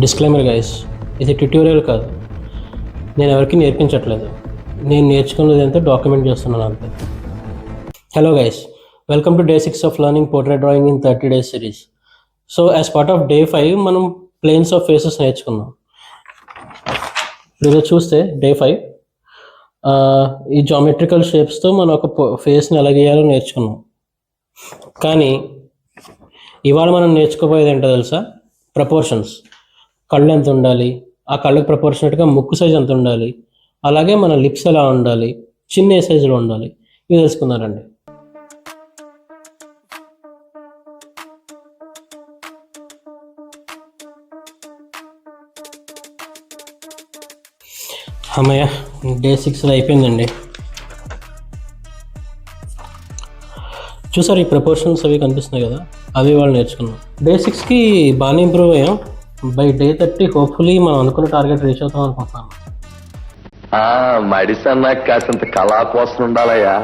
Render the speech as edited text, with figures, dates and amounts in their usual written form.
Disclaimer guys, ఇది tutorial కాదు. నేను ఎవరికి నేర్పించట్లేదు. నేను నేర్చుకున్నది ఎంతో డాక్యుమెంట్ చేస్తున్నాను అంతే. Hello guys, welcome to day 6 of learning portrait drawing in 30 days series. So as part of day 5 మనం ప్లేన్స్ ఆఫ్ ఫేసెస్ నేర్చుకున్నాం. మీరు చూస్తే డే 5 ఈ జామెట్రికల్ షేప్స్తో మనం ఒక ఫేస్ని ఎలా గీయాలో నేర్చుకున్నాం. కానీ ఇవాళ మనం నేర్చుకోబోయేది ఏంటో తెలుసా? ప్రపోర్షన్స్. కళ్ళు ఎంత ఉండాలి, ఆ కళ్ళకి ప్రపోర్షనేట్గా ముక్కు సైజ్ ఎంత ఉండాలి, అలాగే మన లిప్స్ ఎలా ఉండాలి, చిన్న ఏ సైజులో ఉండాలి, ఇవి తెలుసుకున్నారండి. అమ్మయ్య, డే 6 అయిపోయిందండి. చూసారు ఈ ప్రపోర్షన్స్ అవి కనిపిస్తున్నాయి కదా, అవి వాళ్ళు నేర్చుకున్నాం. డే 6కి బాగానే ఇంప్రూవ్ అయ్యాం. బై డే 30 హోప్ఫుల్లీ మనం అనుకున్న టార్గెట్ రీచ్ అవుతాం అనుకుంటున్నాను. మడిసన్నా కాసింత కళా కోసం ఉండాలయ్యా.